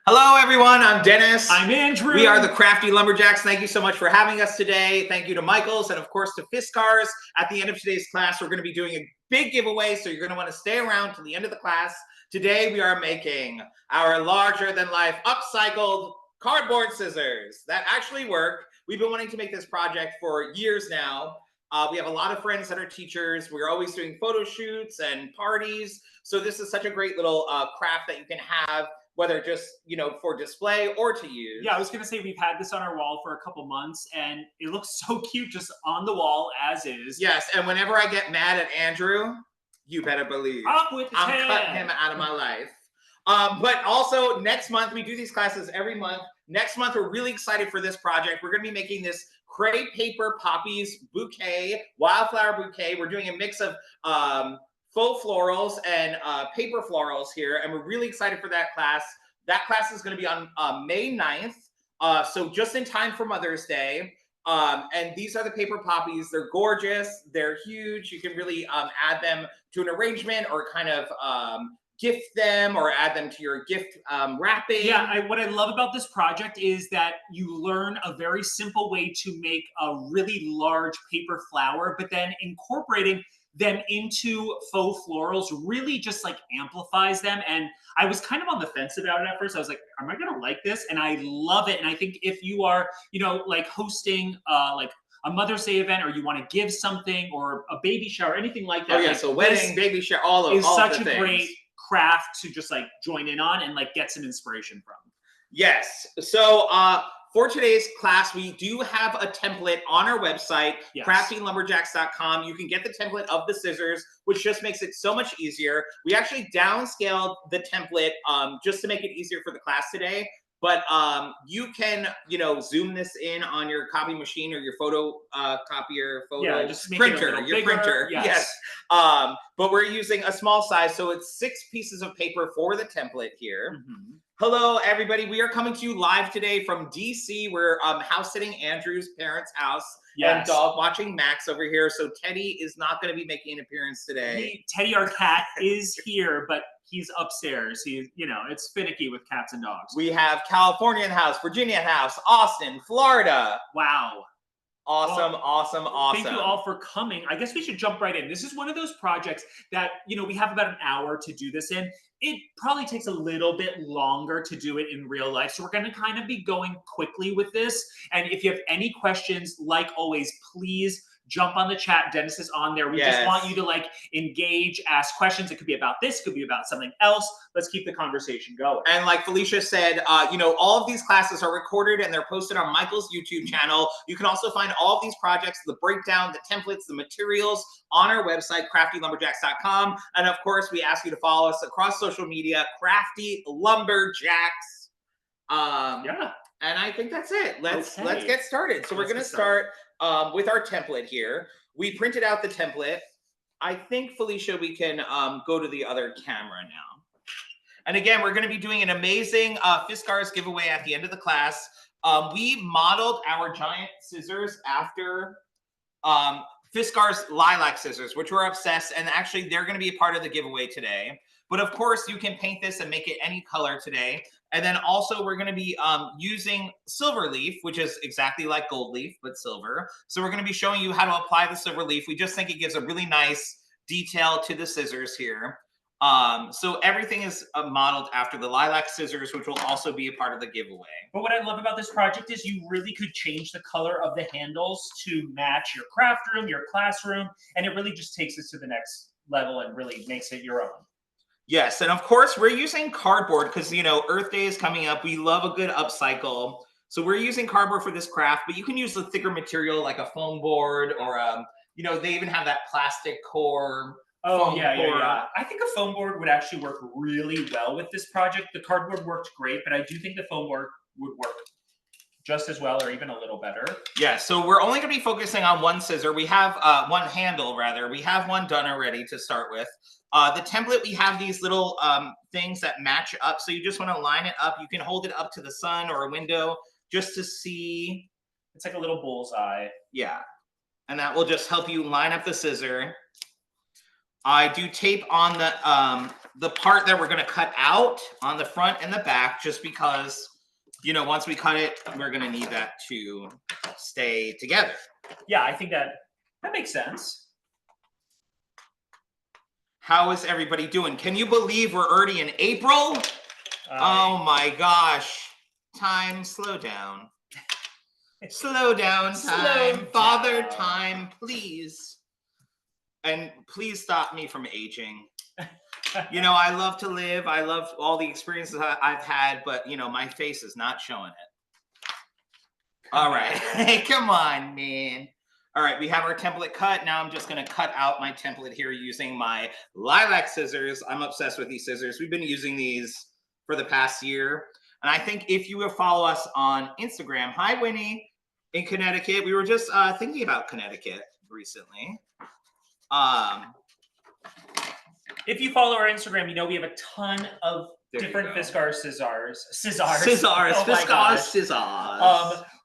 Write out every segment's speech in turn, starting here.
Hello, everyone. I'm Dennis. I'm Andrew. We are the Crafty Lumberjacks. Thank you so much for having us today. Thank you to Michaels and, of course, to Fiskars. At the end of today's class, we're going to be doing a big giveaway, so you're going to want to stay around till the end of the class. Today, we are making our larger-than-life upcycled cardboard scissors that actually work. We've been wanting to make this project for years now. We have a lot of friends that are teachers. We're always doing photo shoots and parties. So this is such a great little craft that you can have, whether just, for display or to use. Yeah, I was going to say we've had this on our wall for a couple months, and it looks so cute just on the wall as is. Yes, and whenever I get mad at Andrew, you better believe I'm cutting him out of my life. But also, next month, we do these classes every month. Next month, we're really excited for this project. We're going to be making this crepe paper poppies bouquet, wildflower bouquet. We're doing a mix of faux florals and paper florals here, and we're really excited for that class. That class is going to be on May 9th, so just in time for Mother's Day. And these are the paper poppies. They're gorgeous. They're huge. You can really add them to an arrangement or kind of gift them or add them to your gift wrapping. Yeah, what I love about this project is that you learn a very simple way to make a really large paper flower, but then incorporating them into faux florals really just like amplifies them. And I was kind of on the fence about it at first. I was like, am I gonna like this? And I love it. And I think if you are, like hosting like a Mother's Day event, or you want to give something, or a baby shower, anything like that. Oh yeah, so wedding, baby shower, all of such the a great craft to just like join in on and like get some inspiration from. Yes. So for today's class, we do have a template on our website, yes. CraftyLumberjacks.com. You can get the template of the scissors, which just makes it so much easier. We actually downscaled the template just to make it easier for the class today. But you can, zoom this in on your copy machine or your photocopier, printer, your printer. Yes. But we're using a small size, so it's 6 pieces of paper for the template here. Mm-hmm. Hello, everybody. We are coming to you live today from DC. We're house sitting Andrew's parents' house. Yes. And dog watching Max over here. So Teddy is not going to be making an appearance today. Teddy, our cat, is here, but he's upstairs. He's, it's finicky with cats and dogs. We have California in the house, Virginia in the house, Austin, Florida. Wow. Awesome, well, awesome. Thank you all for coming. I guess we should jump right in. This is one of those projects that, we have about an hour to do this in. It probably takes a little bit longer to do it in real life. So we're going to kind of be going quickly with this. And if you have any questions, like always, please jump on the chat. Dennis is on there. We just want you to engage, ask questions. It could be about this, could be about something else. Let's keep the conversation going. And like Felicia said, all of these classes are recorded and they're posted on Michael's YouTube channel. You can also find all of these projects, the breakdown, the templates, the materials on our website, CraftyLumberjacks.com. And of course, we ask you to follow us across social media, Crafty Lumberjacks. Yeah. And I think that's it. Let's get started. So we're going to start with our template here. We printed out the template. I think, Felicia, we can go to the other camera now. And again, we're going to be doing an amazing Fiskars giveaway at the end of the class. We modeled our giant scissors after Fiskars Lilac scissors, which we're obsessed, and actually they're going to be a part of the giveaway today. But of course, you can paint this and make it any color today. And then also we're going to be using silver leaf, which is exactly like gold leaf, but silver. So we're going to be showing you how to apply the silver leaf. We just think it gives a really nice detail to the scissors here. So everything is modeled after the lilac scissors, which will also be a part of the giveaway. But what I love about this project is you really could change the color of the handles to match your craft room, your classroom, and it really just takes it to the next level and really makes it your own. Yes, and of course we're using cardboard because, Earth Day is coming up. We love a good upcycle. So we're using cardboard for this craft, but you can use the thicker material like a foam board or, they even have that plastic core. Oh, yeah. I think a foam board would actually work really well with this project. The cardboard worked great, but I do think the foam board would work just as well or even a little better. Yeah, so we're only going to be focusing on one scissor. We have one handle, rather. We have one done already to start with. The template, we have these little things that match up. So you just want to line it up. You can hold it up to the sun or a window just to see. It's like a little bullseye. Yeah, and that will just help you line up the scissor. I do tape on the the part that we're going to cut out on the front and the back, just because, you know, once we cut it, we're going to need that to stay together. Yeah, I think that makes sense. How is everybody doing? Can you believe we're already in April? Oh my gosh. Time, slow down. Slow down, time. Father, time, please. And please stop me from aging. You know, I love to live. I love all the experiences I've had, but, you know, my face is not showing it. All right. Hey, come on, man. All right, we have our template cut. Now I'm just going to cut out my template here using my Lilac scissors. I'm obsessed with these scissors. We've been using these for the past year. And I think if you will follow us on Instagram, hi, Winnie, in Connecticut. We were just thinking about Connecticut recently. If you follow our Instagram, you know we have a ton of different Fiskars scissors. Fiskars scissors.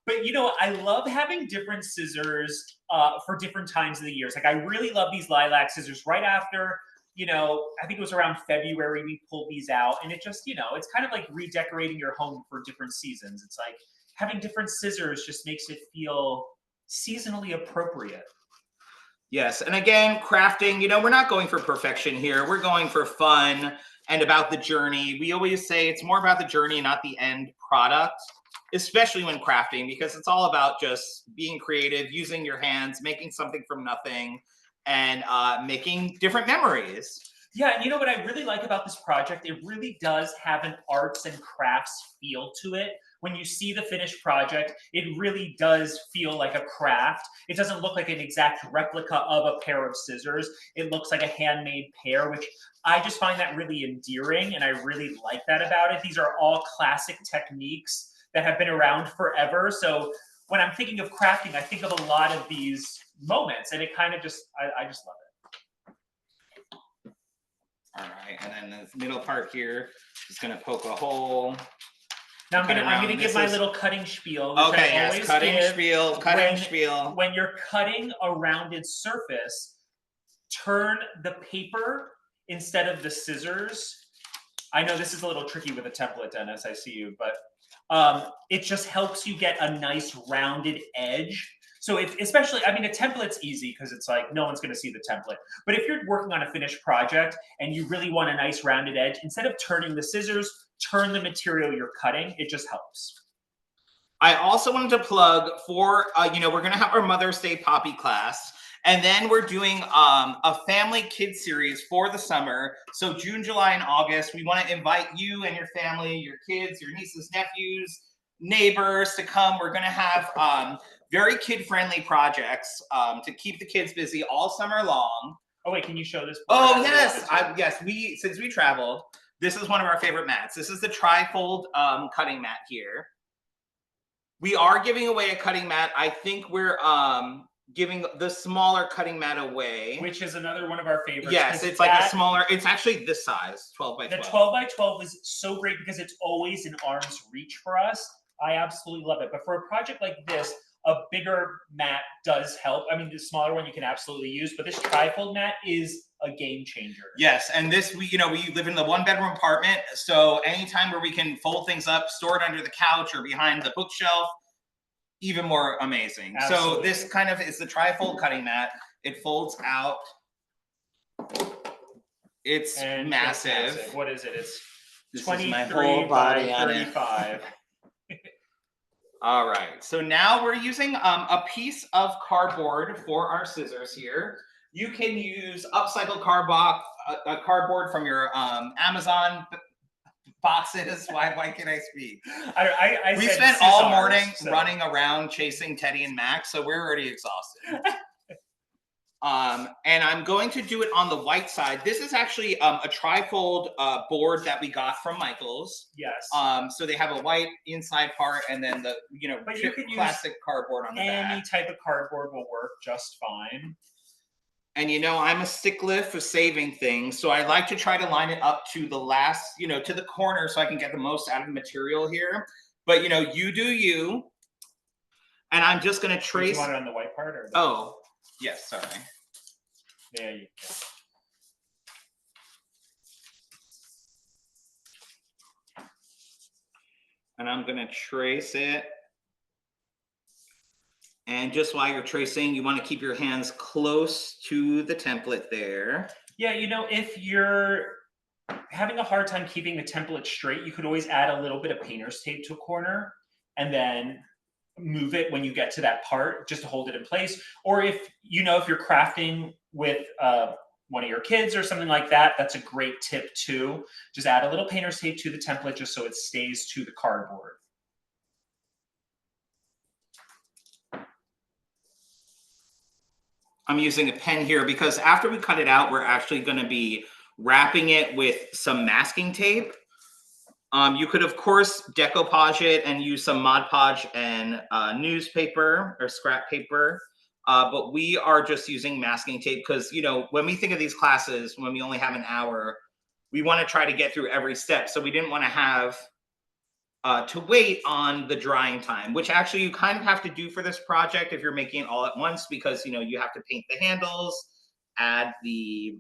But you know, I love having different scissors for different times of the years. Like I really love these Lilac scissors. Right after, you know, I think it was around February we pulled these out, and it just, you know, it's kind of like redecorating your home for different seasons. It's like having different scissors just makes it feel seasonally appropriate. Yes, and again, crafting, you know, we're not going for perfection here. We're going for fun and about the journey. We always say it's more about the journey, not the end product, especially when crafting, because it's all about just being creative, using your hands, making something from nothing, and making different memories. Yeah, and you know what I really like about this project? It really does have an arts and crafts feel to it. When you see the finished project, it really does feel like a craft. It doesn't look like an exact replica of a pair of scissors. It looks like a handmade pair, which I just find that really endearing, and I really like that about it. These are all classic techniques that have been around forever. So when I'm thinking of crafting, I think of a lot of these moments, and it kind of just, I just love it. All right, and then the middle part here is going to poke a hole. Now I'm gonna give my little cutting spiel. Okay, yes, cutting spiel. When you're cutting a rounded surface, turn the paper instead of the scissors. I know this is a little tricky with a template, Dennis, I see you, but it just helps you get a nice rounded edge. So if, especially, I mean, a template's easy because it's like, no one's gonna see the template. But if you're working on a finished project and you really want a nice rounded edge, instead of turning the scissors, turn the material you're cutting. It just helps. I also wanted to plug for, you know, we're going to have our Mother's Day Poppy class. And then we're doing a family kids series for the summer. So June, July, and August, we want to invite you and your family, your kids, your nieces, nephews, neighbors to come. We're going to have very kid-friendly projects to keep the kids busy all summer long. Oh, wait, can you show this? Oh, yes. Yes, since we traveled, this is one of our favorite mats. This is the tri-fold cutting mat here. We are giving away a cutting mat. I think we're giving the smaller cutting mat away. Which is another one of our favorites. Yes, it's like a smaller, it's actually this size, 12 by 12. The 12 by 12 is so great because it's always in arm's reach for us. I absolutely love it. But for a project like this, a bigger mat does help. I mean, the smaller one you can absolutely use, but this tri-fold mat is a game changer. Yes, and this, we live in the one-bedroom apartment, so anytime where we can fold things up, store it under the couch or behind the bookshelf, even more amazing. Absolutely. So this kind of is the tri-fold cutting mat. It folds out. It's massive. What is it? It's this 23 is my whole body by 35. All right, so now we're using a piece of cardboard for our scissors here. You can use upcycled cardboard from your Amazon boxes. Why can't I speak? We spent all morning running around chasing Teddy and Max, so we're already exhausted. And I'm going to do it on the white side. This is actually a tri-fold board that we got from Michael's. Yes. So they have a white inside part and then the classic cardboard on the back. Any type of cardboard will work just fine. And I'm a stickler for saving things, so I like to try to line it up to the last, to the corner, so I can get the most out of the material here. But you do you. And I'm just going to trace. Do you want it on the white part or? Oh, yes. Sorry. There you go. And I'm gonna trace it. And just while you're tracing, you want to keep your hands close to the template there. Yeah, you know, if you're having a hard time keeping the template straight, you could always add a little bit of painter's tape to a corner and then move it when you get to that part just to hold it in place. Or if you know, if you're crafting with one of your kids or something like that, that's a great tip too. Just add a little painter's tape to the template just so it stays to the cardboard. I'm using a pen here because after we cut it out, we're actually going to be wrapping it with some masking tape. You could, of course, decoupage it and use some Mod Podge and newspaper or scrap paper. But we are just using masking tape because, you know, when we think of these classes, when we only have an hour, we want to try to get through every step. So we didn't want to have to wait on the drying time, which actually you kind of have to do for this project if you're making it all at once, because, you know, you have to paint the handles, add the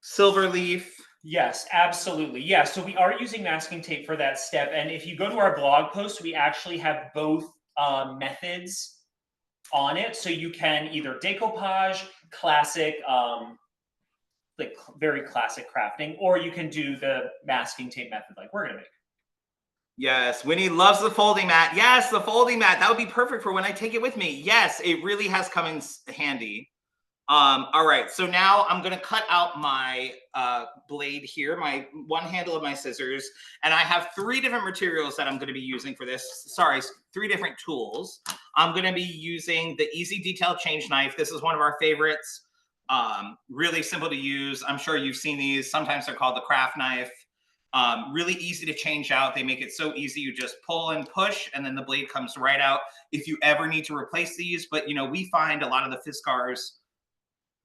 silver leaf. Yes, absolutely. Yeah, so we are using masking tape for that step. And if you go to our blog post, we actually have both methods on it. So you can either decoupage, classic, like very classic crafting, or you can do the masking tape method like we're going to make. Yes, Winnie loves the folding mat. Yes, the folding mat. That would be perfect for when I take it with me. Yes, it really has come in handy. All right, so now I'm going to cut out my blade here, my one handle of my scissors, and I have 3 different materials that I'm going to be using for this. Sorry, 3 different tools. I'm going to be using the Easy Detail Change Knife. This is one of our favorites. Really simple to use. I'm sure you've seen these. Sometimes they're called the craft knife. Really easy to change out. They make it so easy. You just pull and push, and then the blade comes right out if you ever need to replace these. But, you know, we find a lot of the Fiskars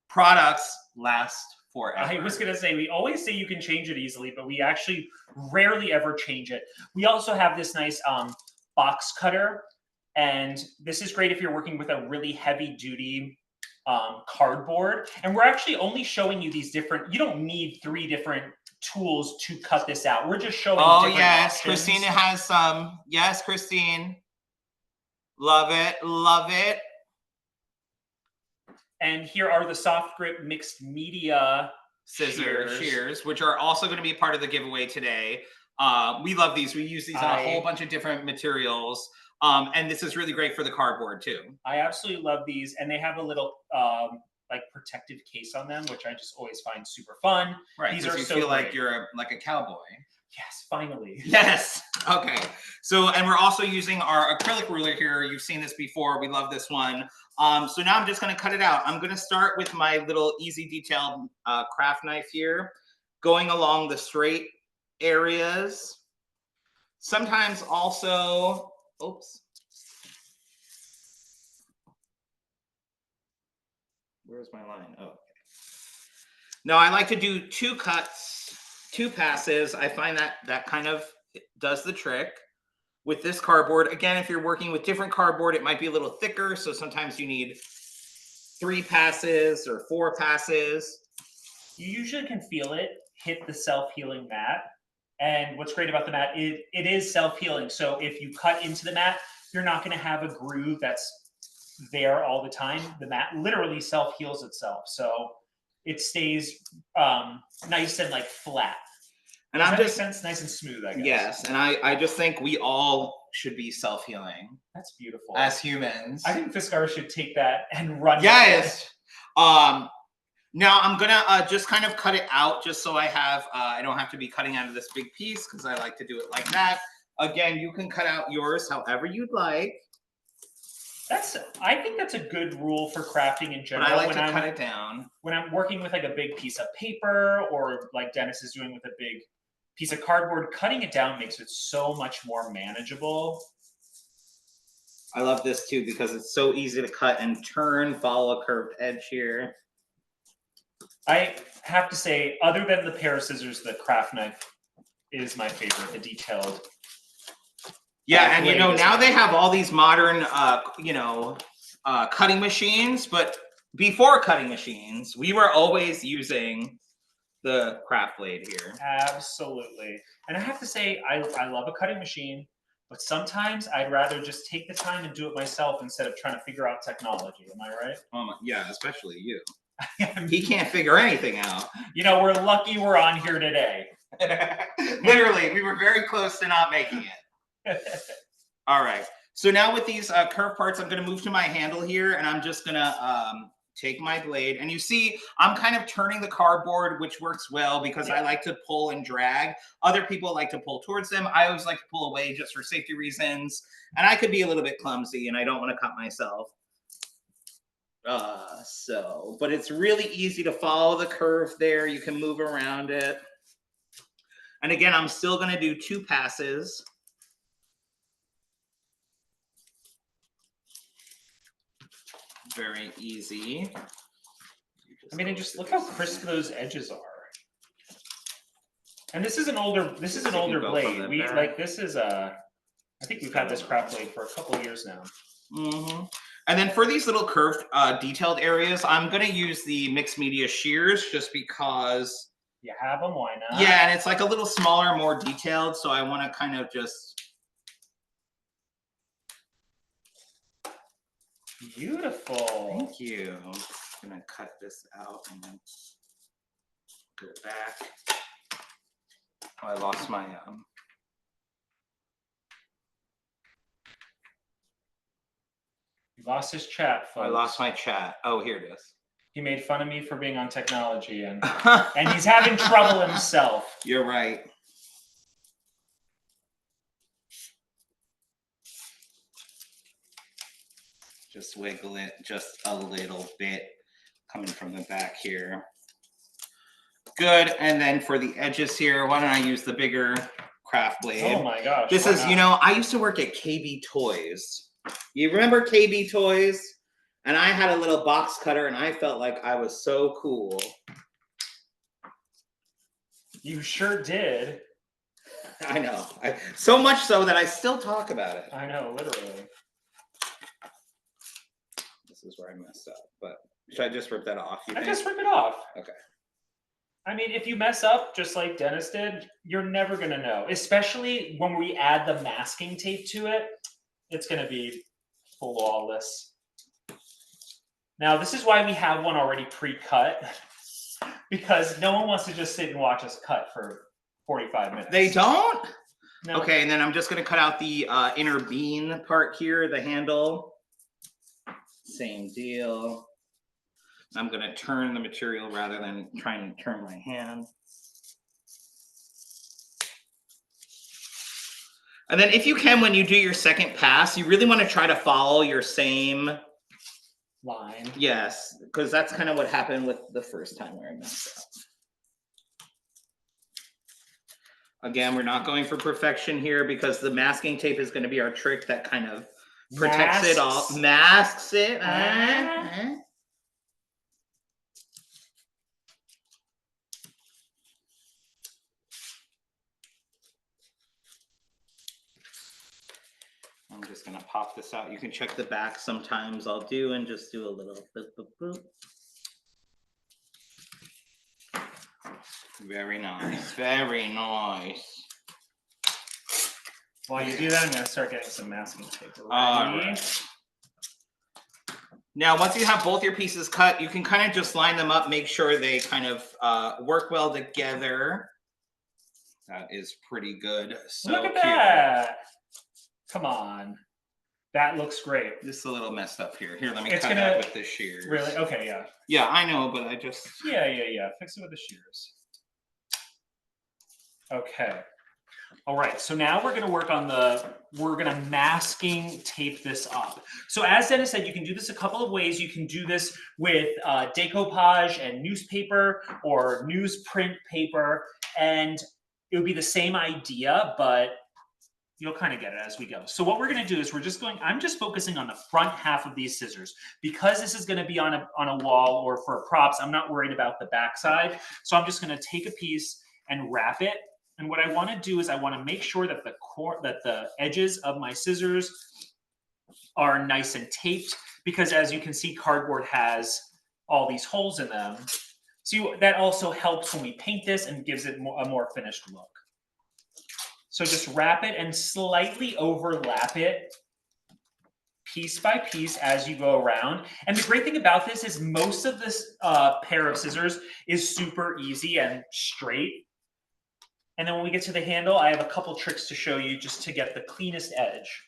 products last forever. I was going to say, we always say you can change it easily, but we actually rarely ever change it. We also have this nice box cutter, and this is great if you're working with a really heavy duty cardboard. And we're actually only showing you these different, you don't need 3 different tools to cut this out. We're just showing different options. Christina has some. Yes, Christine. Love it. Love it. And here are the SoftGrip mixed media scissors, shears, which are also going to be part of the giveaway today. We love these. We use these in a whole bunch of different materials. And this is really great for the cardboard too. I absolutely love these. And they have a little like protective case on them, which I just always find super fun. Right. These are you so feel great. like you're like a cowboy. Yes, finally. Yes. Okay. So, and we're also using our acrylic ruler here. You've seen this before. We love this one. So now I'm just going to cut it out. I'm going to start with my little Easy Detail craft knife here, going along the straight areas. Sometimes also, oops. Where's my line? Oh, okay. Now I like to do 2 cuts, 2 passes. I find that kind of does the trick with this cardboard. Again, if you're working with different cardboard, it might be a little thicker. So sometimes you need 3 passes or 4 passes. You usually can feel it hit the self-healing mat. And what's great about the mat, it is self-healing. So if you cut into the mat, you're not going to have a groove that's there all the time. The mat literally self-heals itself. So it stays nice and like flat. And I'm just nice and smooth, I guess. Yes, and I just think we all should be self-healing. That's beautiful. As humans. I think Fiskars should take that and run. Yes. Now I'm gonna just kind of cut it out just so I have I don't have to be cutting out of this big piece because I like to do it like that. Again, you can cut out yours however you'd like. I think that's a good rule for crafting in general. But I like to cut it down. When I'm working with like a big piece of paper, or like Dennis is doing with a big piece of cardboard, cutting it down makes it so much more manageable. I love this too because it's so easy to cut and turn, follow a curved edge here. I have to say, other than the pair of scissors, the craft knife is my favorite, the detailed. Yeah, and you know, now they have all these modern, cutting machines, but before cutting machines, we were always using the craft blade here. Absolutely. And I have to say, I love a cutting machine, but sometimes I'd rather just take the time and do it myself instead of trying to figure out technology. Am I right? Yeah, especially you. He can't figure anything out. You know, we're lucky we're on here today. Literally, we were very close to not making it. All right. So now with these curved parts, I'm going to move to my handle here, and I'm just going to take my blade. And you see, I'm kind of turning the cardboard, which works well because I like to pull and drag. Other people like to pull towards them. I always like to pull away just for safety reasons. And I could be a little bit clumsy, and I don't want to cut myself. But it's really easy to follow the curve there. You can move around it. And again, I'm still going to do 2 passes. Very easy. I mean, and just look how crisp those edges are. And this is an older blade. We like this is I think we've had this craft blade for a couple of years now. Mm-hmm. And then for these little curved, detailed areas, I'm going to use the mixed media shears just because. You have them, why not? Yeah, and it's like a little smaller, more detailed, so I want to kind of just. Beautiful. Thank you. I'm going to cut this out and then go back. Oh, I lost my He lost his chat, folks. I lost my chat. Oh, here it is. He made fun of me for being on technology, and he's having trouble himself. You're right. Just wiggle it just a little bit coming from the back here. Good. And then for the edges here, why don't I use the bigger craft blade? Oh my gosh. This is, you know, I used to work at KB Toys. You remember KB Toys? And I had a little box cutter and I felt like I was so cool. You sure did. I know. So much so that I still talk about it. I know, literally. This is where I messed up. But should I just rip that off? I just rip it off. Okay. I mean, if you mess up, just like Dennis did, you're never going to know. Especially when we add the masking tape to it, it's going to be flawless. Now, this is why we have one already pre-cut, because no one wants to just sit and watch us cut for 45 minutes. They don't? No. Okay, and then I'm just going to cut out the inner bean part here, the handle. Same deal. I'm going to turn the material rather than trying to turn my hand. And then if you can, when you do your second pass, you really want to try to follow your same line. Yes, because that's kind of what happened with the first time where I messed up. Again, we're not going for perfection here because the masking tape is going to be our trick that kind of protects it all. Masks it. I'm just going to pop this out. You can check the back sometimes I'll do and just do a little boop, boop, boop. Very nice. Very nice. While you do that, I'm going to start getting some masking tape. Right. Now, once you have both your pieces cut, you can kind of just line them up, make sure they kind of work well together. That is pretty good. So look at cute. that. Come on. That looks great. Just a little messed up here. Here, let me cut that with the shears. Really? Okay, yeah. Yeah, I know, but I just... Yeah. Fix it with the shears. Okay. All right, so now we're gonna work on we're gonna masking tape this up. So as Dennis said, you can do this a couple of ways. You can do this with decoupage and newspaper or newsprint paper, and it would be the same idea, but you'll kind of get it as we go. So what we're gonna do is I'm just focusing on the front half of these scissors. Because this is gonna be on a wall or for props, I'm not worried about the back side. So I'm just gonna take a piece and wrap it. And what I want to do is I want to make sure that the edges of my scissors are nice and taped, because as you can see, cardboard has all these holes in them. See, that also helps when we paint this and gives it a more finished look. So just wrap it and slightly overlap it piece by piece as you go around. And the great thing about this is most of this pair of scissors is super easy and straight. And then when we get to the handle, I have a couple tricks to show you just to get the cleanest edge.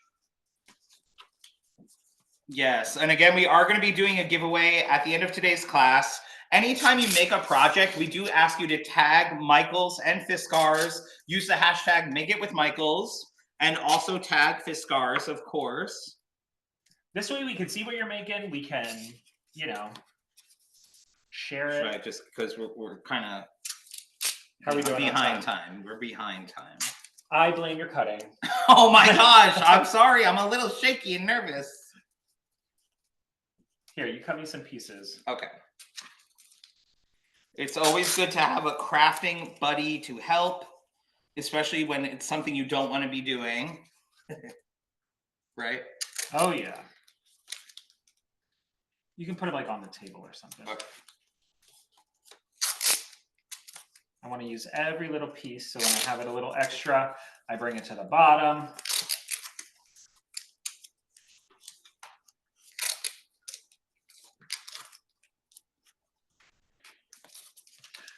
Yes, and again, we are going to be doing a giveaway at the end of today's class. Anytime you make a project, we do ask you to tag Michaels and Fiskars. Use the hashtag #MakeItWithMichaels and also tag Fiskars, of course. This way we can see what you're making. We can, you know, share it. Right, just because we're kind of How are we doing behind time. We're behind time. I blame your cutting. Oh my gosh, I'm sorry. I'm a little shaky and nervous. Here, you cut me some pieces. Okay. It's always good to have a crafting buddy to help, especially when it's something you don't want to be doing. Right? Oh, yeah. You can put it like on the table or something. Okay. I want to use every little piece, so when I have it a little extra, I bring it to the bottom.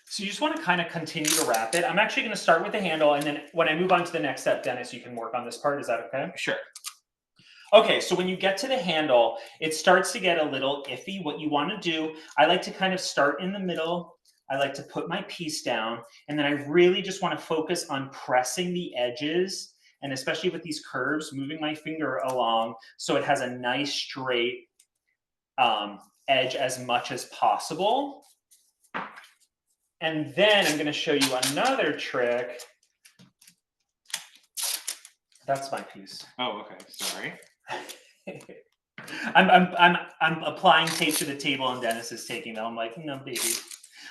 So you just want to kind of continue to wrap it. I'm actually going to start with the handle, and then when I move on to the next step, Dennis, you can work on this part. Is that okay? Sure. Okay, so when you get to the handle, it starts to get a little iffy. What you want to do, I like to kind of start in the middle. I like to put my piece down, and then I really just want to focus on pressing the edges, and especially with these curves, moving my finger along so it has a nice straight edge as much as possible. And then I'm going to show you another trick. That's my piece. Oh, okay. Sorry. I'm applying tape to the table, and Dennis is taking them. I'm like, no, baby.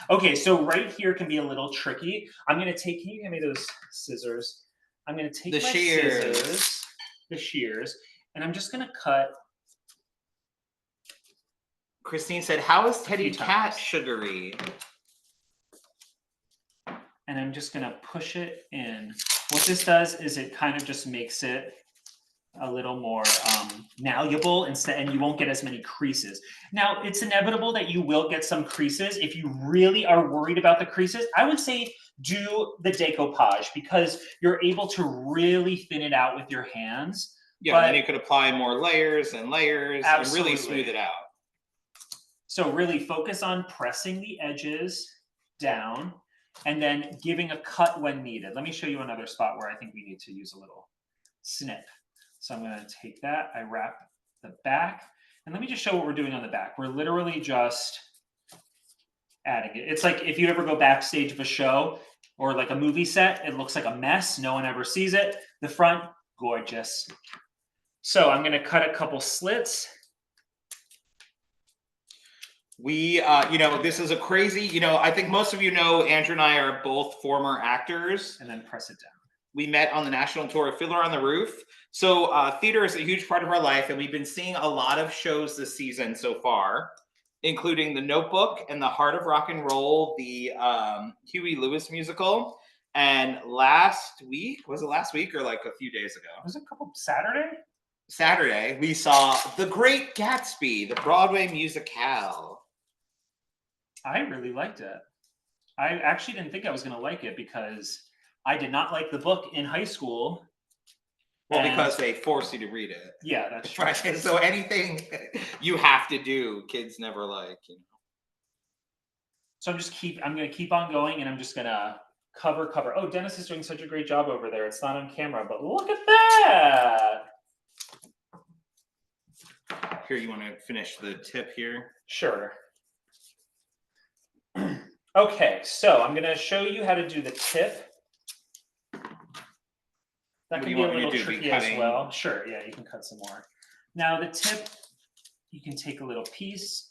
Okay, so right here can be a little tricky. I'm going to take, can you give me those scissors? I'm going to take my scissors, the shears, and I'm just going to cut. Christine said, how is Teddy Cat sugary? And I'm just going to push it in. What this does is it kind of just makes it a little more malleable and you won't get as many creases. Now, it's inevitable that you will get some creases. If you really are worried about the creases, I would say do the decoupage because you're able to really thin it out with your hands. Yeah, and then you could apply more layers and layers and really smooth it out. So really focus on pressing the edges down and then giving a cut when needed. Let me show you another spot where I think we need to use a little snip. So I'm going to take that, I wrap the back, and let me just show what we're doing on the back. We're literally just adding it. It's like if you ever go backstage of a show or like a movie set, it looks like a mess. No one ever sees it. The front, gorgeous. So I'm going to cut a couple slits. We, this is a crazy, I think most of you know, Andrew and I are both former actors. And then press it down. We met on the national tour of Fiddler on the Roof. So theater is a huge part of our life, and we've been seeing a lot of shows this season so far, including The Notebook and The Heart of Rock and Roll, the Huey Lewis musical. And last week, was it last week or like a few days ago? Was it a couple Saturday, we saw The Great Gatsby, the Broadway musicale. I really liked it. I actually didn't think I was going to like it because I did not like the book in high school. Well, because they force you to read it. Yeah, that's true. Right. So anything you have to do, kids never like, So I'm going to keep on going, and I'm just going to cover. Oh, Dennis is doing such a great job over there. It's not on camera, but look at that. Here, you want to finish the tip here? Sure. Okay, so I'm going to show you how to do the tip. That can be a little tricky as well. Sure, yeah, you can cut some more. Now the tip, you can take a little piece.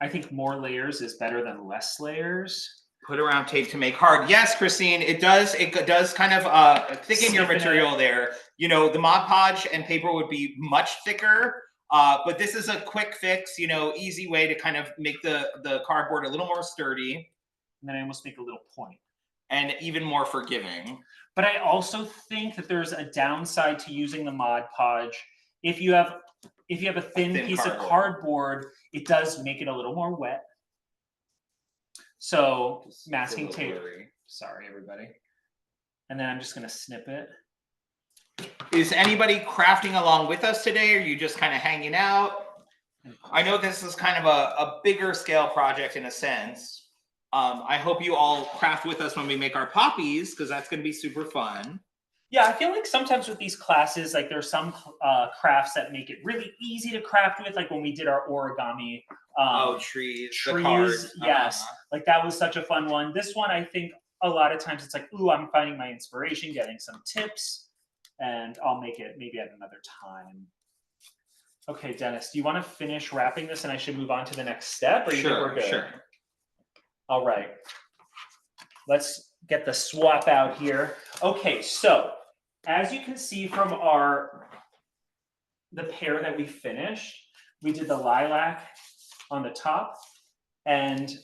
I think more layers is better than less layers. Put around tape to make hard. Yes, Christine, it does kind of thicken your material there. The Mod Podge and paper would be much thicker, but this is a quick fix, easy way to kind of make the cardboard a little more sturdy. And then I almost make a little point. And even more forgiving. But I also think that there's a downside to using the Mod Podge. If you have a thin piece of cardboard, it does make it a little more wet. So masking tape. Sorry, everybody. And then I'm just going to snip it. Is anybody crafting along with us today, or are you just kind of hanging out? I know this is kind of a bigger scale project in a sense. I hope you all craft with us when we make our poppies, because that's going to be super fun. Yeah, I feel like sometimes with these classes, like there's some crafts that make it really easy to craft with, like when we did our origami. Trees. The cards. Yes, like that was such a fun one. This one, I think a lot of times it's like, ooh, I'm finding my inspiration, getting some tips, and I'll make it maybe at another time. Okay, Dennis, do you want to finish wrapping this and I should move on to the next step? Or you think we're good? Sure. All right. Let's get the swap out here. Okay, so as you can see from the pair that we finished, we did the lilac on the top and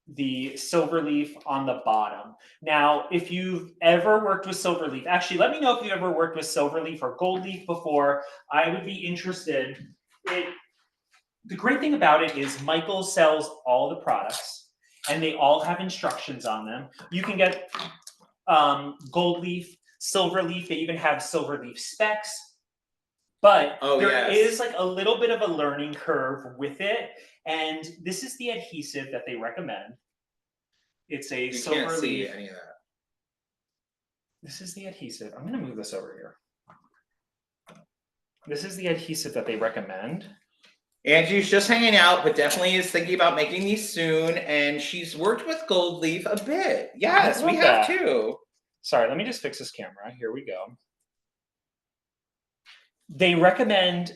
the silver leaf on the bottom. Now, if you've ever worked with silver leaf, actually, let me know if you've ever worked with silver leaf or gold leaf before. I would be interested. The great thing about it is Michael sells all the products and they all have instructions on them. You can get gold leaf, silver leaf. They even have silver leaf specs. But there is like a little bit of a learning curve with it. And this is the adhesive that they recommend. It's a silver leaf. You can't see any of that. This is the adhesive. I'm going to move this over here. This is the adhesive that they recommend. Angie's just hanging out, but definitely is thinking about making these soon. And she's worked with gold leaf a bit. Yes, we have too. Sorry, let me just fix this camera. Here we go. They recommend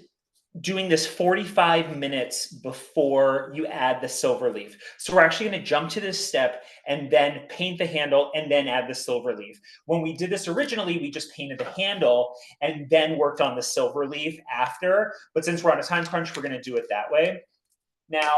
doing this 45 minutes before you add the silver leaf. So we're actually going to jump to this step and then paint the handle and then add the silver leaf. When we did this originally, we just painted the handle and then worked on the silver leaf after. But since we're on a time crunch, we're going to do it that way. Now,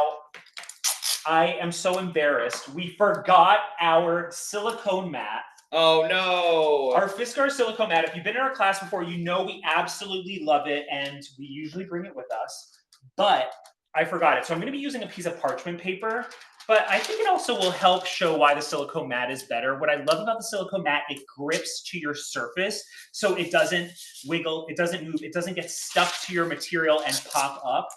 I am so embarrassed. We forgot our silicone mat. Oh no! Our Fiskars Silicone Mat, if you've been in our class before, you know we absolutely love it and we usually bring it with us, but I forgot it. So I'm going to be using a piece of parchment paper, but I think it also will help show why the silicone mat is better. What I love about the silicone mat, it grips to your surface, so it doesn't wiggle, it doesn't move, it doesn't get stuck to your material and pop up,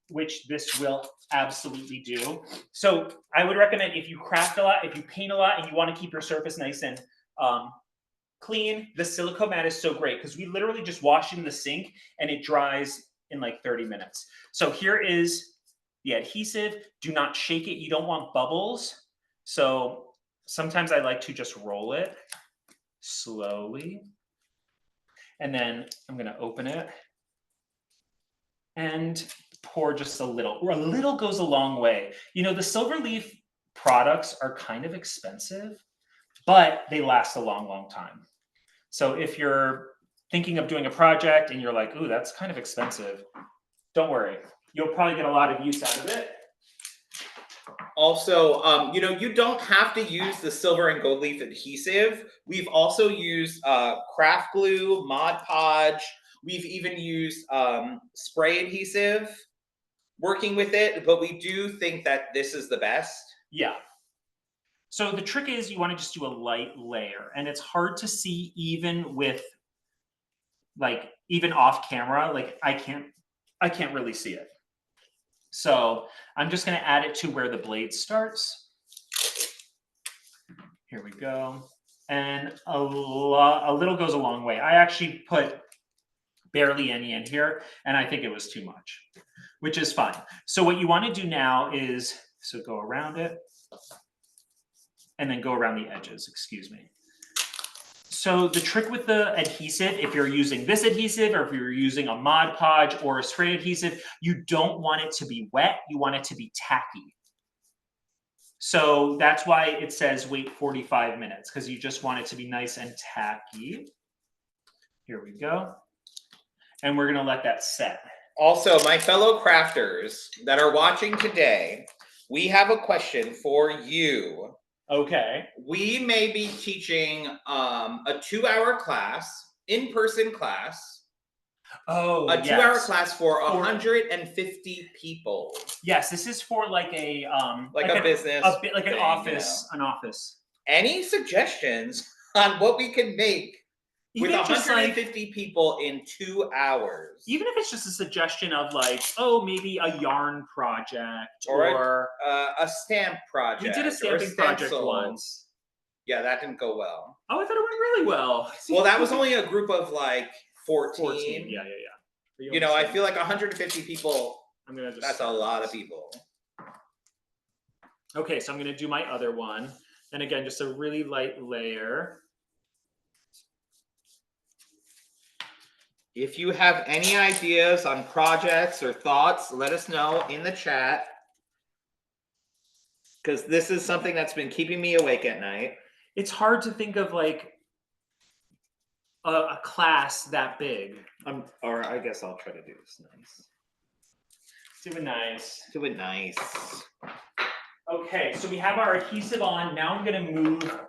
which this will absolutely do. So I would recommend if you craft a lot, if you paint a lot and you want to keep your surface nice and clean, the silicone mat is so great because we literally just wash it in the sink and it dries in like 30 minutes. So here is the adhesive. Do not shake it. You don't want bubbles. So sometimes I like to just roll it slowly. And then I'm going to open it and pour just a little. A little goes a long way. You know, the silver leaf products are kind of expensive, but they last a long, long time. So if you're thinking of doing a project and you're like, ooh, that's kind of expensive, don't worry. You'll probably get a lot of use out of it. Also, you know, you don't have to use the silver and gold leaf adhesive. We've also used craft glue, Mod Podge. We've even used spray adhesive working with it, but we do think that this is the best. Yeah. So the trick is you want to just do a light layer, and it's hard to see even with, like, even off camera. Like I can't really see it. So I'm just going to add it to where the blade starts. Here we go. And a little goes a long way. I actually put barely any in here, and I think it was too much, which is fine. So what you want to do now is, so go around it and then go around the edges, excuse me. So the trick with the adhesive, if you're using this adhesive or if you're using a Mod Podge or a spray adhesive, you don't want it to be wet, you want it to be tacky. So that's why it says wait 45 minutes, because you just want it to be nice and tacky. Here we go. And we're going to let that set. Also, my fellow crafters that are watching today, we have a question for you. Okay. We may be teaching a 2-hour class, in-person class. Oh, A 2-hour yes. class for 150 people. Yes, this is for like a business like thing, an office. Any suggestions on what we can make with Even just like 150 people in 2 hours? even if it's just a suggestion of like, oh, maybe a yarn project or a stamp project. We did a stamping project once. Yeah, that didn't go well. Oh, I thought it went really well. Well, that was only a group of like 14. Yeah. You know, I feel like 150 people, that's a lot of people. Okay, so I'm going to do my other one. And again, just a really light layer. If you have any ideas on projects or thoughts, let us know in the chat. Because this is something that's been keeping me awake at night. It's hard to think of like a class that big. Or I guess I'll try to do this nice. Do it nice. Do it nice. Okay, so we have our adhesive on. Now I'm going to move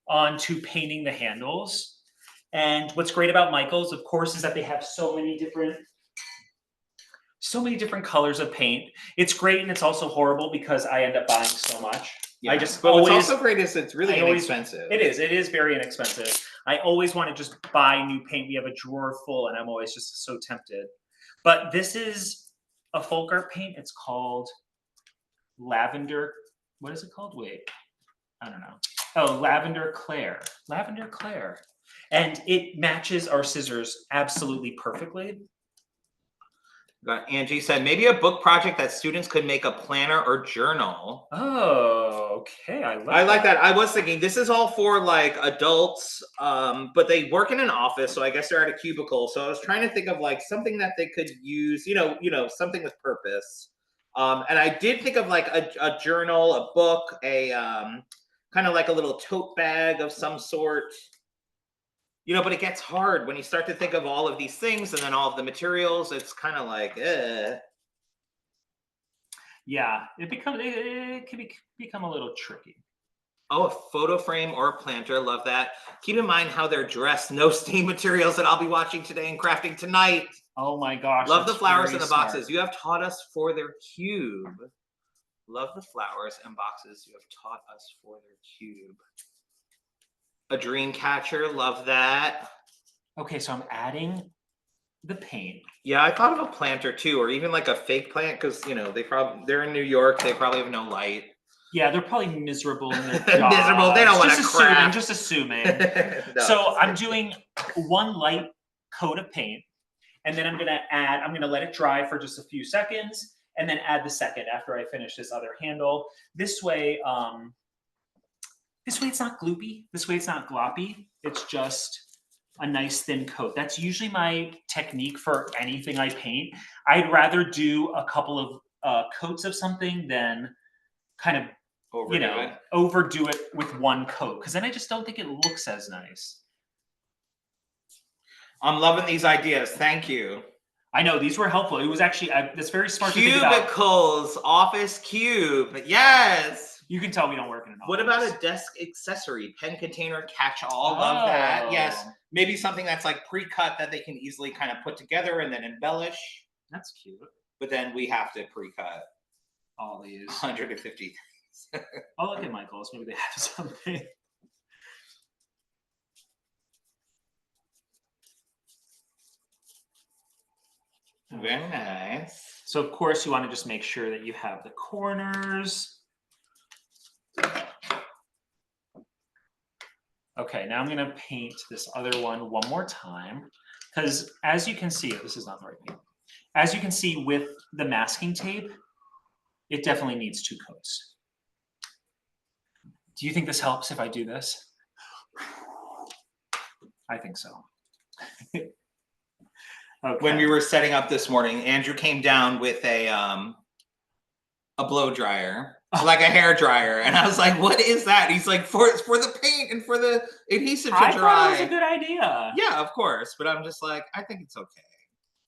on to painting the handles. And what's great about Michaels, of course, is that they have so many different colors of paint. It's great, and it's also horrible because I end up buying so much. Yeah. But what's also great is it's really inexpensive. It is very inexpensive. I always want to just buy new paint. We have a drawer full, and I'm always just so tempted. But this is a folk art paint. It's called Lavender. What is it called? Wait, I don't know. Oh, Lavender Claire. Lavender Claire. And it matches our scissors absolutely perfectly. Angie said, maybe a book project that students could make a planner or journal. Oh, okay. I like that. I was thinking this is all for like adults, but they work in an office, so I guess they're at a cubicle. So I was trying to think of like something that they could use, you know, something with purpose. And I did think of like a journal, a book, a kind of like a little tote bag of some sort. You know, but it gets hard when you start to think of all of these things and then all of the materials. It's kind of like, Yeah, it can become a little tricky. Oh, a photo frame or a planter. Love that. Keep in mind how they're dressed. No stain materials that I'll be watching today and crafting tonight. Oh my gosh. Love the flowers in the boxes. You have taught us for their cube. Love the flowers and boxes. You have taught us for their cube. A dream catcher, love that. Okay, so I'm adding the paint. Yeah, I thought of a planter too, or even like a fake plant, because you know they're in New York. They probably have no light. Yeah, they're probably miserable in their jobs. Miserable. They don't want to craft. Just assuming. No, so I'm doing one light coat of paint, and then I'm gonna let it dry for just a few seconds, and then add the second after I finish this other handle. This way it's not gloopy. This way it's not gloppy. It's just a nice thin coat. That's usually my technique for anything I paint. I'd rather do a couple of coats of something than kind of overdo it with one coat, because then I just don't think it looks as nice. I'm loving these ideas. Thank you. I know these were helpful. It was actually that's very smart to think about. Cubicles, office cube. Yes. You can tell we don't work in an office. What about a desk accessory? Pen container, catch-all. Love that. Yes. Maybe something that's like pre-cut that they can easily kind of put together and then embellish. That's cute. But then we have to pre-cut all these 150 things. Oh, look at Michael's. Maybe they have something. Very nice. So of course you want to just make sure that you have the corners. Okay, now I'm going to paint this other one more time, because as you can see, this is not the right paint. As you can see with the masking tape, it definitely needs two coats. Do you think this helps if I do this? I think so. Okay. When we were setting up this morning, Andrew came down with a blow dryer, like a hair dryer, and I was like, "What is that?" And he's like, "For the paint and for the adhesive to dry." I thought it was a good idea. Yeah, of course, but I'm just like, I think it's okay.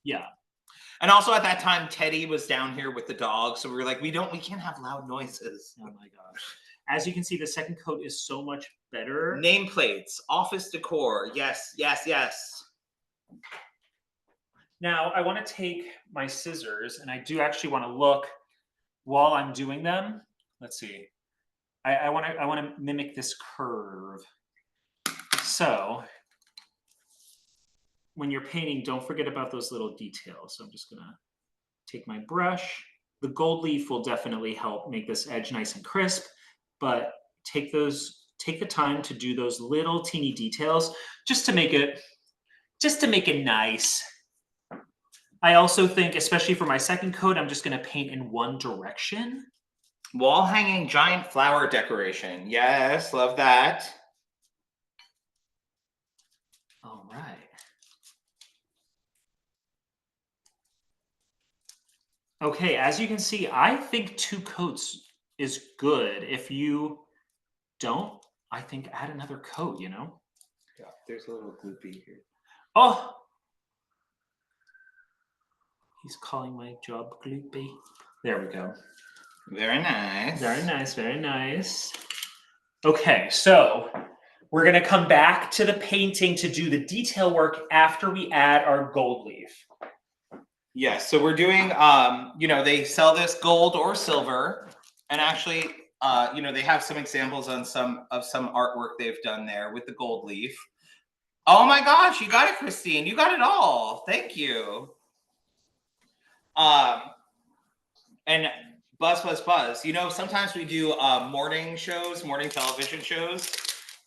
Yeah. And also at that time, Teddy was down here with the dog, so we were like, we can't have loud noises. Oh my gosh. As you can see, the second coat is so much better. Nameplates, office decor. Yes, yes, yes. Now I want to take my scissors, and I do actually want to look while I'm doing them. Let's see. I want to mimic this curve. So when you're painting, don't forget about those little details. So I'm just gonna take my brush. The gold leaf will definitely help make this edge nice and crisp, but take the time to do those little teeny details just to make it nice. I also think, especially for my second coat, I'm just gonna paint in one direction. Wall hanging giant flower decoration. Yes, love that. All right. Okay, as you can see, I think 2 coats is good. If you don't, I think add another coat, you know? Yeah, there's a little gloopy here. Oh! He's calling my job gloopy. There we go. Very nice. Very nice, very nice. Okay, so we're gonna come back to the painting to do the detail work after we add our gold leaf. Yes, so we're doing, you know, they sell this gold or silver, and actually, you know, they have some examples on some artwork they've done there with the gold leaf. Oh my gosh, you got it, Christine. You got it all. Thank you. And buzz. You know, sometimes we do morning television shows,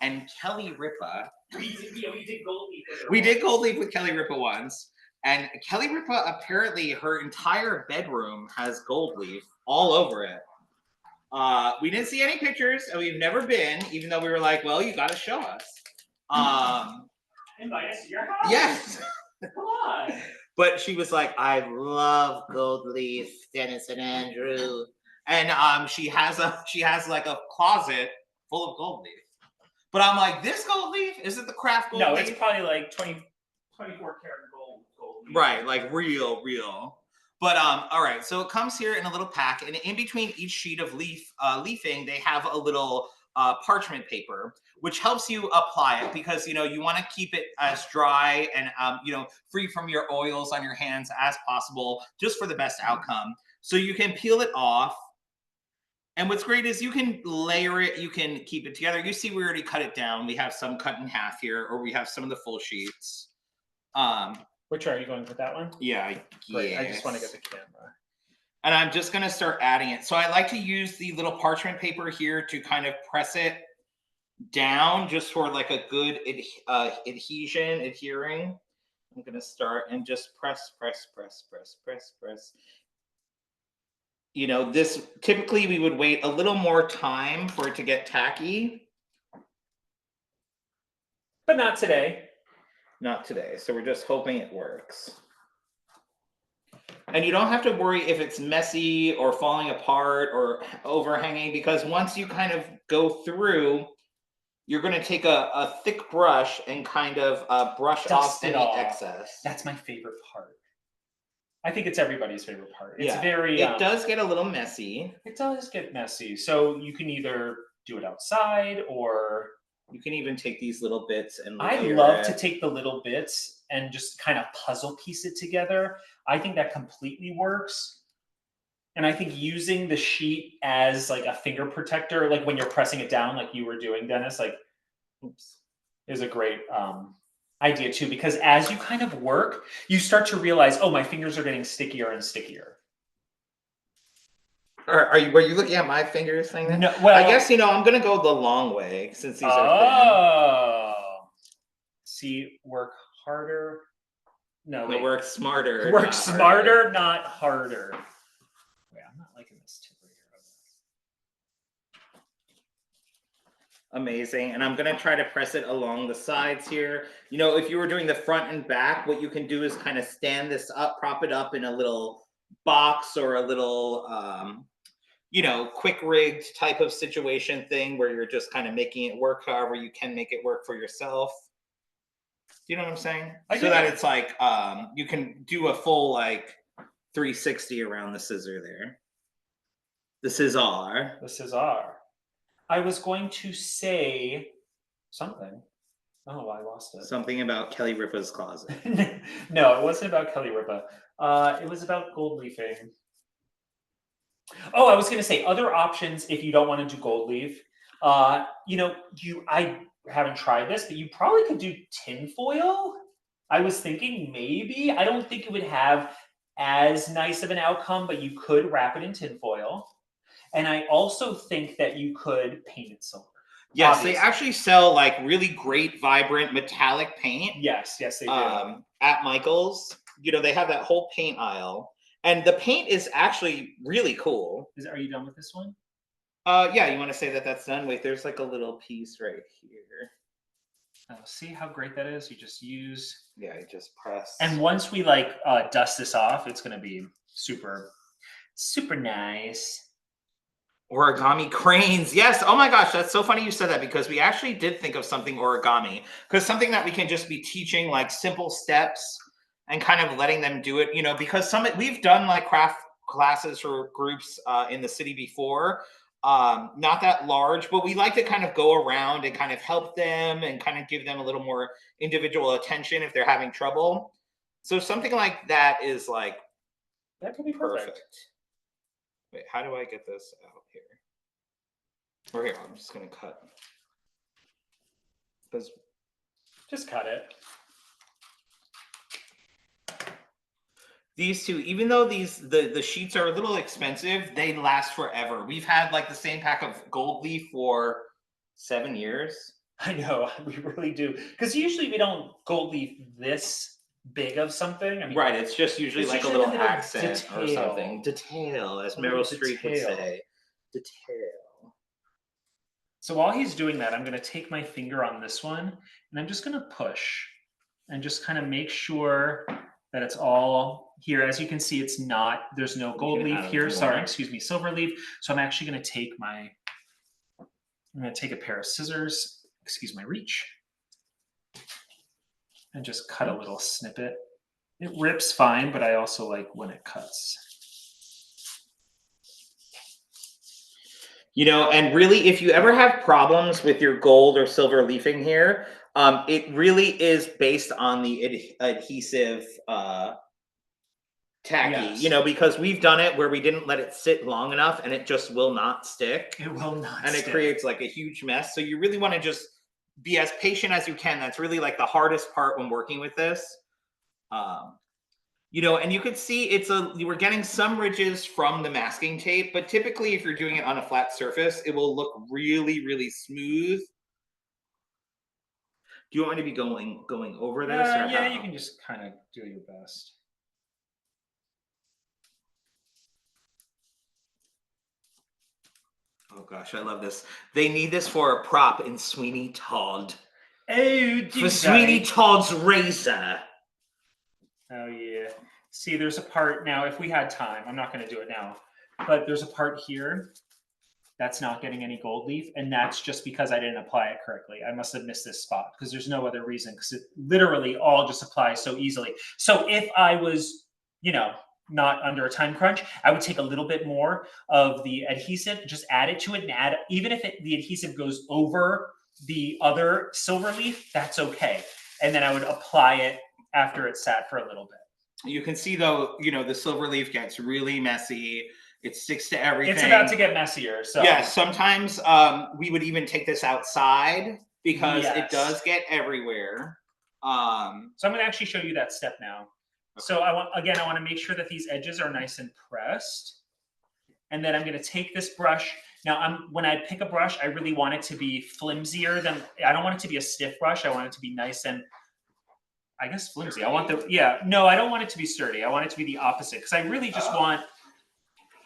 and Kelly Ripa. We did gold leaf. We did gold leaf with Kelly Ripa once. And Kelly Ripa, apparently her entire bedroom has gold leaf all over it. We didn't see any pictures, and we've never been, even though we were like, well, you got to show us. Invite us to your house. Yes. Come on. But she was like, I love gold leaf, Dennis and Andrew. And she has like a closet full of gold leaf. But I'm like, this gold leaf? Is it the craft gold leaf? No, it's probably like 24 karat gold leaf. Right, like real. But all right, so it comes here in a little pack, and in between each sheet of leafing, they have a little parchment paper, which helps you apply it, because you know you want to keep it as dry and you know, free from your oils on your hands as possible, just for the best outcome. So you can peel it off, and what's great is you can layer it, you can keep it together. You see, we already cut it down. We have some cut in half here, or we have some of the full sheets. Which are you going with that one? Yeah, Great. I just want to get the camera. And I'm just going to start adding it. So I like to use the little parchment paper here to kind of press it down, just for like a good adhering. I'm going to start and just press. You know, this typically we would wait a little more time for it to get tacky. But not today. Not today. So we're just hoping it works. And you don't have to worry if it's messy or falling apart or overhanging, because once you kind of go through, you're going to take a thick brush and kind of brush off any excess. That's my favorite part. I think it's everybody's favorite part. It's it does get a little messy. It does get messy. So you can either do it outside, or you can even take these little bits and I love to take the little bits and just kind of puzzle piece it together. I think that completely works. And I think using the sheet as like a finger protector, like when you're pressing it down, like you were doing, Dennis, like, is a great idea too, because as you kind of work, you start to realize, oh, my fingers are getting stickier and stickier. Were you looking at my fingers saying that? No, well, I guess, you know, I'm going to go the long way since these are thin. See, work harder. No, work smarter. Work smarter, not harder. Wait, I'm not liking this tip right here. Amazing. And I'm going to try to press it along the sides here. You know, if you were doing the front and back, what you can do is kind of stand this up, prop it up in a little box or a little you know, quick rigged type of situation thing where you're just kind of making it work however you can make it work for yourself. Do you know what I'm saying? So that it's like you can do a full like 360 around the scissor there. The scissor. I was going to say something. Oh, I lost it. Something about Kelly Ripa's closet. No, it wasn't about Kelly Ripa. It was about gold leafing. Oh, I was going to say other options if you don't want to do gold leaf. You know, I haven't tried this, but you probably could do tinfoil. I was thinking maybe. I don't think it would have as nice of an outcome, but you could wrap it in tinfoil. And I also think that you could paint it silver. Yes, Obviously. they actually sell like really great, vibrant metallic paint. Yes, they do. At Michael's, you know, they have that whole paint aisle, and the paint is actually really cool. Are you done with this one? Yeah, you want to say that that's done? Wait, there's like a little piece right here. See how great that is? You just use. Yeah, you just press. And once we like dust this off, it's going to be super, super nice. Origami cranes. Yes. Oh my gosh, that's so funny you said that, because we actually did think of something origami, because something that we can just be teaching like simple steps and kind of letting them do it, you know, because we've done like craft classes for groups in the city before, not that large, but we like to kind of go around and kind of help them and kind of give them a little more individual attention if they're having trouble. So something like that is like, that could be perfect. Wait, how do I get this out here? Or here, I'm just gonna cut. Just cut it. These two, even though the sheets are a little expensive, they last forever. We've had like the same pack of gold leaf for 7 years. I know, we really do. Because usually we don't gold leaf this big of something. I mean, right, it's just usually like a little accent or something. Detail, as Meryl Streep would say. Detail. So while he's doing that, I'm going to take my finger on this one, and I'm just going to push and just kind of make sure that it's all here. As you can see, it's not, there's no gold leaf here. Sorry, excuse me, silver leaf. So I'm actually going to take I'm going to take a pair of scissors, excuse my reach, and just cut a little snippet. It rips fine, but I also like when it cuts. You know, and really, if you ever have problems with your gold or silver leafing here, it really is based on the adhesive tacky, Yes. You know, because we've done it where we didn't let it sit long enough and it just will not stick. It will not and stick. It creates like a huge mess. So you really want to just be as patient as you can. That's really like the hardest part when working with this. You know, and you could see you were getting some ridges from the masking tape, but typically if you're doing it on a flat surface, it will look really, really smooth. Do you want me to be going over this? Or yeah, you can just kind of do your best. Oh gosh, I love this. They need this for a prop in Sweeney Todd. Oh, for Sweeney Todd's razor. Oh yeah. See, there's a part now, if we had time, I'm not going to do it now, but there's a part here that's not getting any gold leaf, and that's just because I didn't apply it correctly. I must have missed this spot, because there's no other reason, because it literally all just applies so easily. So if I was, you know, not under a time crunch, I would take a little bit more of the adhesive, just add it to it, and even if the adhesive goes over the other silver leaf, that's okay. And then I would apply it after it sat for a little bit. You can see though, you know, the silver leaf gets really messy. It sticks to everything. It's about to get messier. So yeah, sometimes we would even take this outside because it does get everywhere. So I'm going to actually show you that step now. Okay. So I want to make sure that these edges are nice and pressed. And then I'm going to take this brush. Now, when I pick a brush, I really want it to be flimsier than, I don't want it to be a stiff brush. I want it to be nice and, I guess, flimsy. I want no, I don't want it to be sturdy. I want it to be the opposite, because I really just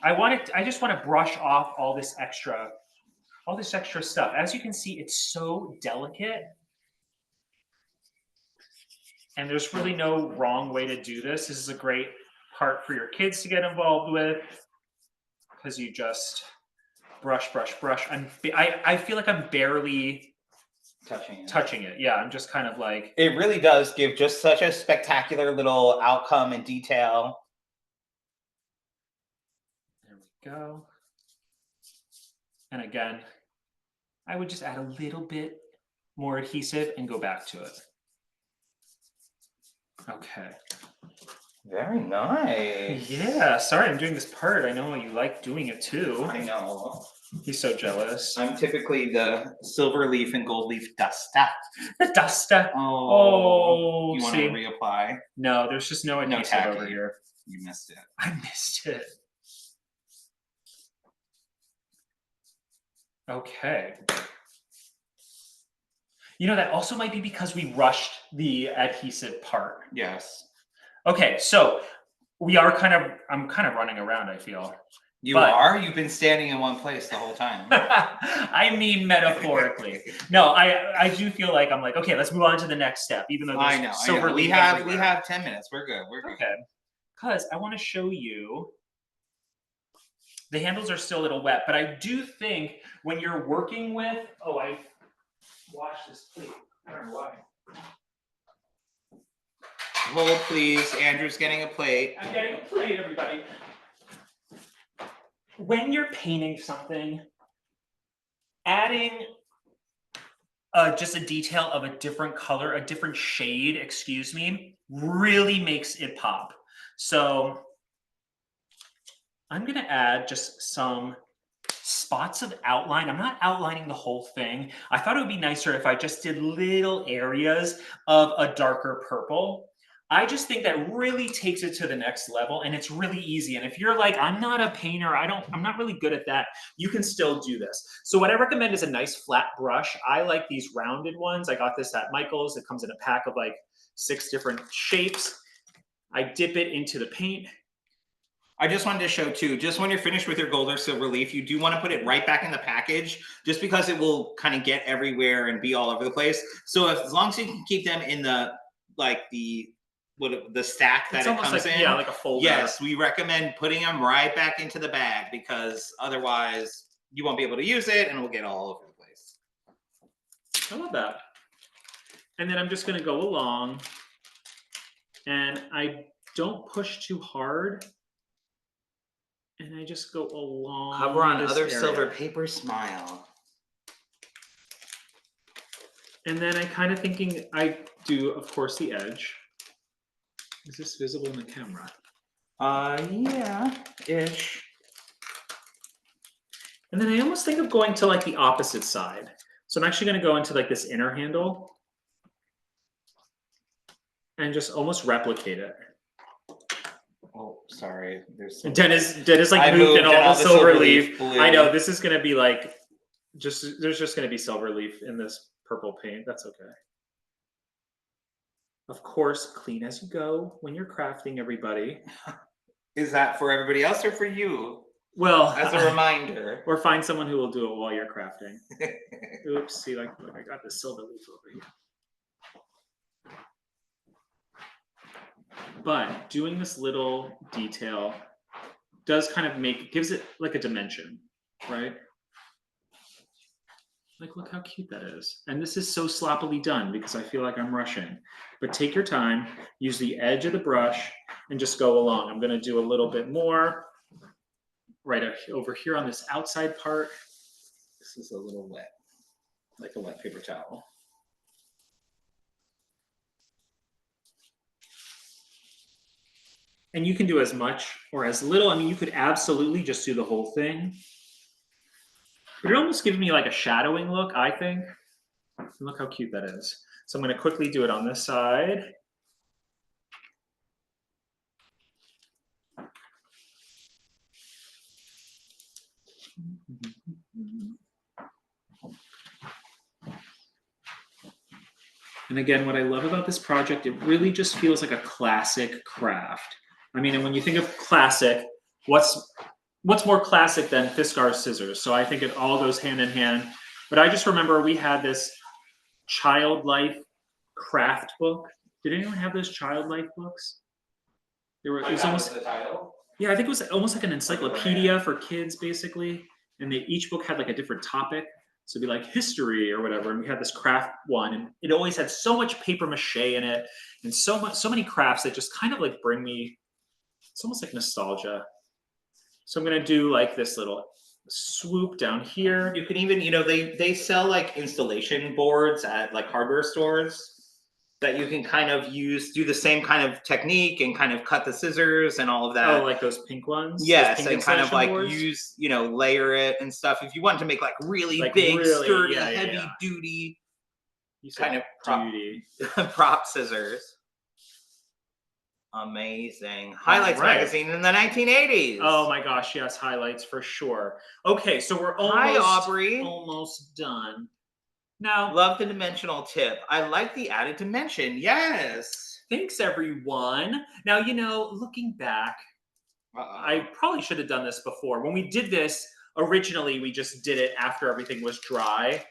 I just want to brush off all this extra stuff. As you can see, it's so delicate. And there's really no wrong way to do this. This is a great part for your kids to get involved with, because you just brush. I feel like I'm barely touching it. Yeah, I'm just kind of like. It really does give just such a spectacular little outcome and detail. There we go. And again, I would just add a little bit more adhesive and go back to it. Okay. Very nice. Yeah, sorry I'm doing this part. I know you like doing it too. I know. He's so jealous. I'm typically the silver leaf and gold leaf duster. The duster. Oh, you want see? to reapply? No, there's just no adhesive tacky. over here. You missed it. I missed it. Okay. You know, that also might be because we rushed the adhesive part. Yes. Okay, so I'm kind of running around, I feel. You are? You've been standing in one place the whole time. I mean metaphorically. No, I do feel like I'm like, okay, let's move on to the next step, even though there's silver leaf everywhere. We have 10 minutes. We're good. We're good. Okay. Because I want to show you, the handles are still a little wet, but I do think when you're working with, oh, I washed this plate. I don't know why. Hold, please. Andrew's getting a plate. I'm getting a plate, everybody. When you're painting something, adding just a detail of a different color, a different shade, excuse me, really makes it pop. So I'm going to add just some spots of outline. I'm not outlining the whole thing. I thought it would be nicer if I just did little areas of a darker purple. I just think that really takes it to the next level, and it's really easy. And if you're like, I'm not a painter, I'm not really good at that, you can still do this. So what I recommend is a nice flat brush. I like these rounded ones. I got this at Michael's. It comes in a pack of like 6 different shapes. I dip it into the paint. I just wanted to show too, just when you're finished with your gold or silver leaf, you do want to put it right back in the package, just because it will kind of get everywhere and be all over the place. So as long as you can keep them in the, like the stack that it comes in. Yeah, like a folder. Yes, we recommend putting them right back into the bag, because otherwise you won't be able to use it and it will get all over the place. I love that. And then I'm just going to go along, and I don't push too hard. And I just go along. Cover on other silver paper, smile. And then I kind of thinking I do, of course, the edge. Is this visible in the camera? Yeah, ish. And then I almost think of going to like the opposite side. So I'm actually going to go into like this inner handle and just almost replicate it. Oh, sorry. There's Dennis like moved in all the silver leaf. I know this is going to be like, there's just going to be silver leaf in this purple paint. That's okay. Of course, clean as you go when you're crafting, everybody. Is that for everybody else or for you? Well, as a reminder. Or find someone who will do it while you're crafting. Oops, see, like I got the silver leaf over here. But doing this little detail does kind of gives it like a dimension, right? Like, look how cute that is. And this is so sloppily done because I feel like I'm rushing. But take your time, use the edge of the brush, and just go along. I'm going to do a little bit more right over here on this outside part. This is a little wet, like a wet paper towel. And you can do as much or as little. I mean, you could absolutely just do the whole thing. But it almost gives me like a shadowing look, I think. And look how cute that is. So I'm going to quickly do it on this side. And again, what I love about this project, it really just feels like a classic craft. I mean, and when you think of classic, what's more classic than Fiskars scissors? So I think it all goes hand in hand. But I just remember we had this Child Life craft book. Did anyone have those Child Life books? It was almost, the title? Yeah, I think it was almost like an encyclopedia for kids, basically. And each book had like a different topic. So it'd be like history or whatever. And we had this craft one, and it always had so much paper mache in it, and so many crafts that just kind of like bring me. It's almost like nostalgia. So I'm going to do like this little swoop down here. You can even, you know, they sell like installation boards at like hardware stores that you can kind of do the same kind of technique and kind of cut the scissors and all of that. Oh, like those pink ones? Yes, those pink and kind of like boards? use, you know, layer it and stuff. If you want to make like really Like big, really, sturdy, yeah, heavy duty kind of duty. prop scissors. Amazing. Highlights magazine in the 1980s. Oh my gosh, yes, highlights for sure. Okay, so we're Hi, Aubrey. almost done. Now, love the dimensional tip. I like the added dimension. Yes. Thanks, everyone. Now, you know, looking back, I probably should have done this before. When we did this, originally, we just did it after everything was dry.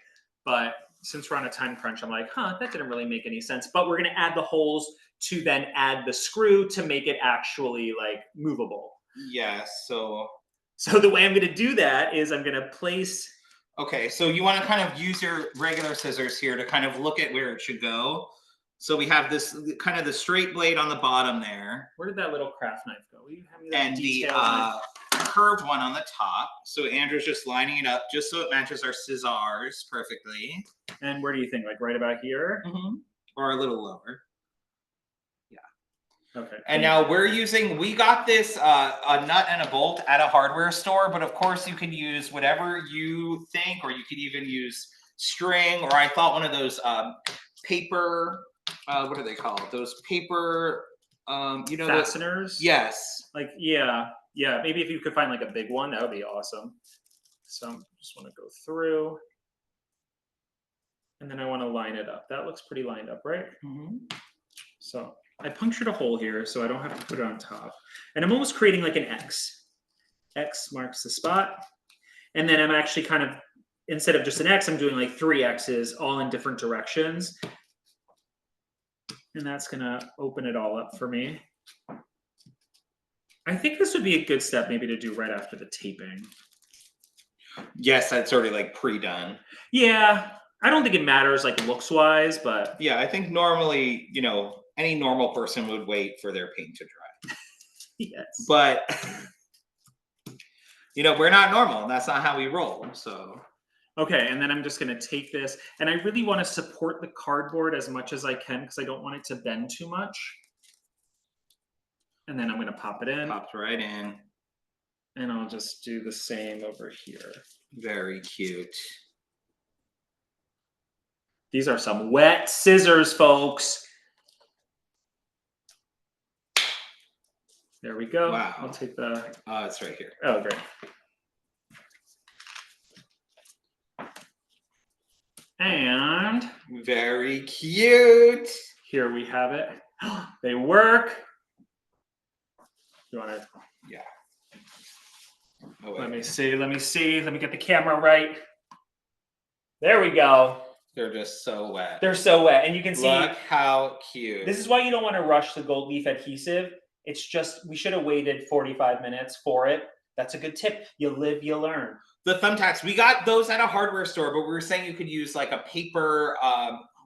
But since we're on a time crunch, I'm like, that didn't really make any sense. But we're going to add the holes to then add the screw to make it actually, like, movable. Yes, so the way I'm going to do that is I'm going to place... Okay, so you want to kind of use your regular scissors here to kind of look at where it should go. So we have this kind of the straight blade on the bottom there. Where did that little craft knife go? Will you hand me that and the curved one on the top. So Andrew's just lining it up just so it matches our scissors perfectly. And where do you think? Like right about here? Mm-hmm. Or a little lower. Okay. And now we got this a nut and a bolt at a hardware store, but of course you can use whatever you think, or you could even use string, or I thought one of those paper, what are they called? Those paper, you know, fasteners? Yes. Like, yeah. Maybe if you could find like a big one, that would be awesome. So I just want to go through. And then I want to line it up. That looks pretty lined up, right? Mm-hmm. So I punctured a hole here so I don't have to put it on top. And I'm almost creating like an X. X marks the spot. And then I'm actually kind of, instead of just an X, I'm doing like 3 X's all in different directions. And that's going to open it all up for me. I think this would be a good step maybe to do right after the taping. Yes, that's already like pre-done. Yeah. I don't think it matters like looks-wise, but... Yeah, I think normally, you know, any normal person would wait for their paint to dry. Yes. But, you know, we're not normal. That's not how we roll, so... Okay, and then I'm just going to take this, and I really want to support the cardboard as much as I can because I don't want it to bend too much. And then I'm going to pop it in. Popped right in. And I'll just do the same over here. Very cute. These are some wet scissors, folks. There we go. Wow. I'll take the... Oh, it's right here. Oh, great. And... Very cute. Here we have it. They work. You want to... Yeah. Oh, let me see. Let me get the camera right. There we go. They're just so wet. They're so wet. And you can see... Look how cute. This is why you don't want to rush the gold leaf adhesive. It's just, we should have waited 45 minutes for it. That's a good tip. You live, you learn. The thumbtacks, we got those at a hardware store, but we were saying you could use like a paper,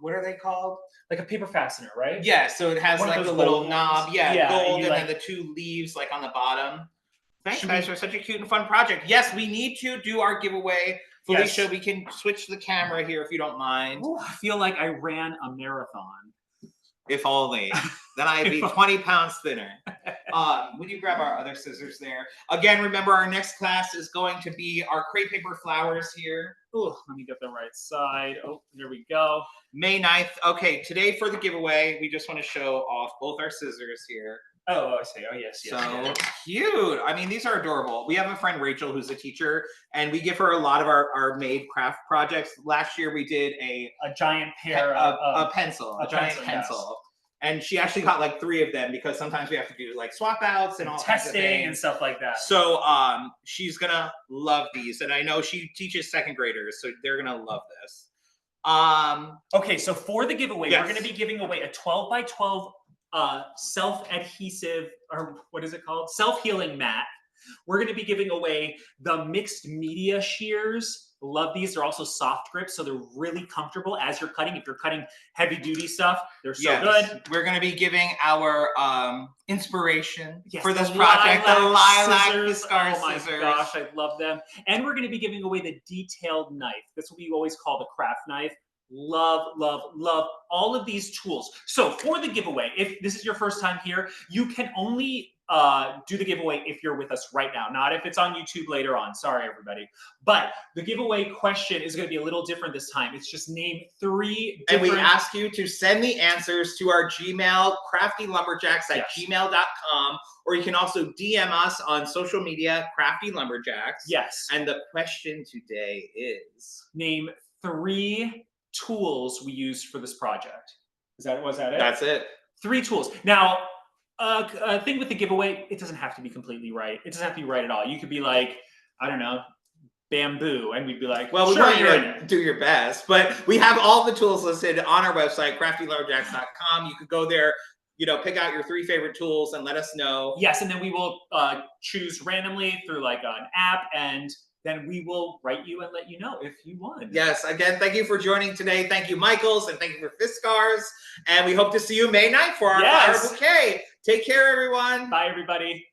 what are they called? Like a paper fastener, right? Yeah, so it has like the little knob. Yeah, gold, and like... then the 2 leaves like on the bottom. Thanks, guys, for such a cute and fun project. Yes, we need to do our giveaway. Felicia, yes. We can switch the camera here if you don't mind. Ooh, I feel like I ran a marathon. If only. Then I'd be 20 pounds thinner. Would you grab our other scissors there? Again, remember our next class is going to be our crepe paper flowers here. Oh, let me get the right side. Oh, there we go. May 9th. Okay, today for the giveaway, we just want to show off both our scissors here. Oh, I see. Oh, yes. So cute. I mean, these are adorable. We have a friend, Rachel, who's a teacher, and we give her a lot of our made craft projects. Last year, we did a giant pair of pencil, a giant pencil. Yes. And she actually got like 3 of them because sometimes we have to do like swap outs and all testing and stuff like that. So she's gonna love these, and I know she teaches 2nd graders, so they're gonna love this. Okay, so for the giveaway, yes. We're gonna be giving away a 12 by 12 self-adhesive, or what is it called? Self-healing mat. We're gonna be giving away the mixed media shears, Love these. They're also soft grip, so they're really comfortable as you're cutting. If you're cutting heavy duty stuff, they're so good. We're going to be giving our inspiration for this the project, the Lilac scissors. Fiskars Oh my scissors. gosh, I love them. And we're going to be giving away the detailed knife. That's what we always call the craft knife. Love, love, love all of these tools. So for the giveaway, if this is your first time here, you can only do the giveaway if you're with us right now, not if it's on YouTube later on. Sorry, everybody. But the giveaway question is going to be a little different this time. It's just name 3 different... And we ask you to send the answers to our Gmail, craftylumberjacks@gmail.com, or you can also DM us on social media, Crafty Lumberjacks. Yes. And the question today is... Name 3 tools we used for this project. Was that it? That's it. 3 tools. Now, a thing with the giveaway, it doesn't have to be completely right. It doesn't have to be right at all. You could be like, I don't know, bamboo, and we'd be like, well, we sure, want you to do your best, but we have all the tools listed on our website, craftylumberjacks.com. You could go there, you know, pick out your 3 favorite tools and let us know. Yes, and then we will choose randomly through like an app, and then we will write you and let you know if you won. Yes, again, thank you for joining today. Thank you, Michaels, and thank you for Fiskars. And we hope to see you May 9th for our flower bouquet. Take care, everyone. Bye, everybody.